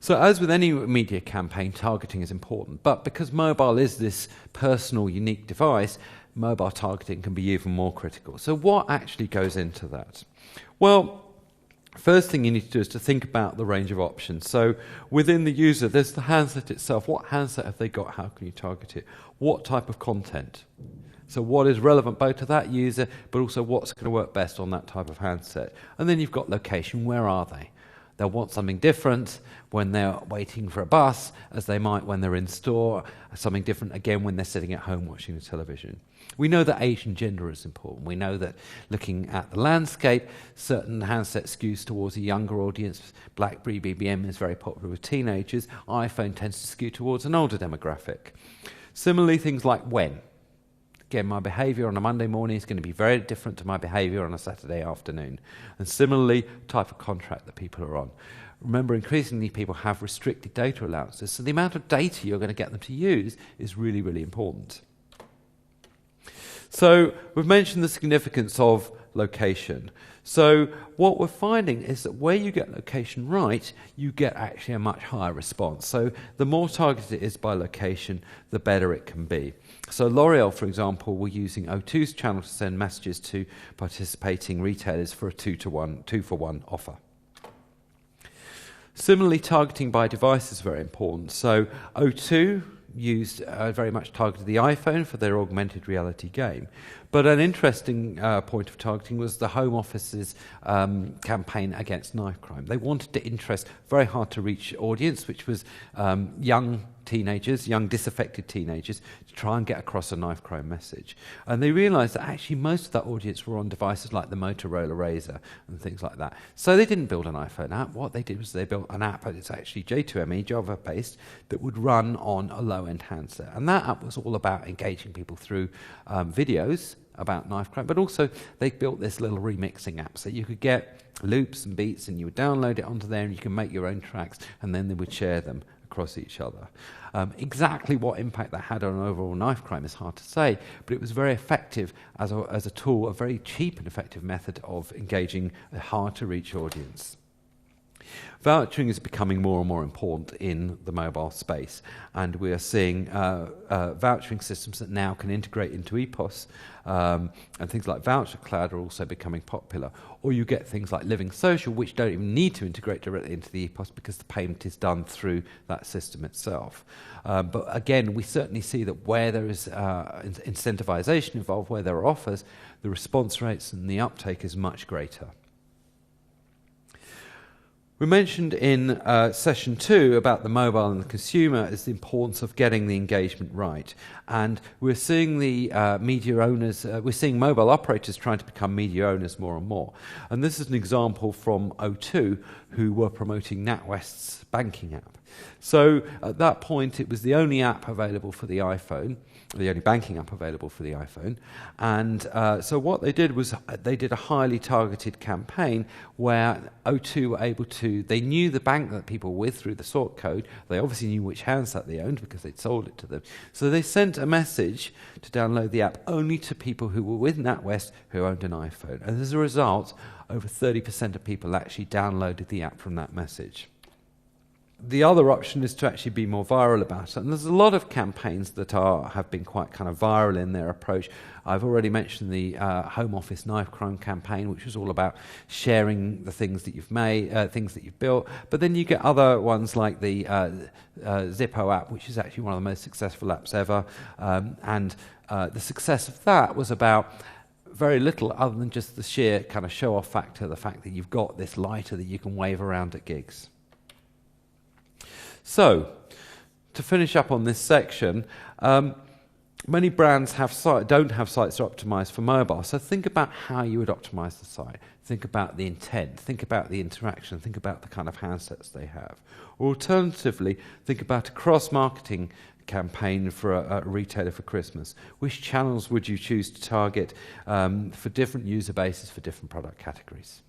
So as with any media campaign, targeting is important, but because mobile is this personal, unique device, mobile targeting can be even more critical. So what actually goes into that? Well, first thing you need to do is to think about the range of options. So within the user, there's the handset itself. What handset have they got? How can you target it? What type of content? So what is relevant both to that user, but also what's going to work best on that type of handset? And then you've got location. Where are they? They'll want something different when they're waiting for a bus, as they might when they're in store, something different again when they're sitting at home watching the television. We know that age and gender is important. We know that looking at the landscape, certain handset skews towards a younger audience. BlackBerry BBM is very popular with teenagers. iPhone tends to skew towards an older demographic. Similarly, things like when. Again, my behaviour on a Monday morning is going to be very different to my behaviour on a Saturday afternoon. And similarly, type of contract that people are on. Remember, increasingly people have restricted data allowances, so the amount of data you're going to get them to use is really, really important. So we've mentioned the significance of location. So what we're finding is that where you get location right, you get actually a much higher response. So the more targeted it is by location, the better it can be. So L'Oreal, for example, were using O2's channel to send messages to participating retailers for a 2-for-1 offer. Similarly, targeting by device is very important. So O2 used very much targeted the iPhone for their augmented reality game. But an interesting point of targeting was the Home Office's campaign against knife crime. They wanted to interest very hard to reach audience, which was young teenagers, young disaffected teenagers, to try and get across a knife crime message. And they realised that actually most of that audience were on devices like the Motorola Razr and things like that. So they didn't build an iPhone app. What they did was they built an app, and it's actually J2ME, Java-based, that would run on a low-end handset. And that app was all about engaging people through videos about knife crime, but also they built this little remixing app so you could get loops and beats and you would download it onto there and you can make your own tracks and then they would share them across each other. Exactly what impact that had on overall knife crime is hard to say, but it was very effective as a tool, a very cheap and effective method of engaging a hard-to-reach audience. Vouchering is becoming more and more important in the mobile space, and we are seeing vouchering systems that now can integrate into EPOS, and things like Voucher Cloud are also becoming popular. Or you get things like Living Social, which don't even need to integrate directly into the EPOS because the payment is done through that system itself. But again, we certainly see that where there is incentivization involved, where there are offers, the response rates and the uptake is much greater. We mentioned in session 2 about the mobile and the consumer is the importance of getting the engagement right. And we're seeing the media owners, we're seeing mobile operators trying to become media owners more and more. And this is an example from O2, who were promoting NatWest's banking app. So at that point, it was the only app available for the iPhone, the only banking app available for the iPhone. And so what they did was they did a highly targeted campaign where O2 were able to, they knew the bank that people were with through the sort code. They obviously knew which handset they owned because they'd sold it to them. So they sent a message to download the app only to people who were with NatWest who owned an iPhone. And as a result, over 30% of people actually downloaded the app from that message. The other option is to actually be more viral about it. And there's a lot of campaigns that have been quite kind of viral in their approach. I've already mentioned the Home Office knife crime campaign, which was all about sharing the things that you've made, things that you've built. But then you get other ones like the Zippo app, which is actually one of the most successful apps ever. The success of that was about very little other than just the sheer kind of show-off factor, the fact that you've got this lighter that you can wave around at gigs. So, to finish up on this section, many brands don't have sites that are optimized for mobile, so think about how you would optimize the site. Think about the intent, think about the interaction, think about the kind of handsets they have. Or alternatively, think about a cross-marketing campaign for a retailer for Christmas. Which channels would you choose to target for different user bases for different product categories?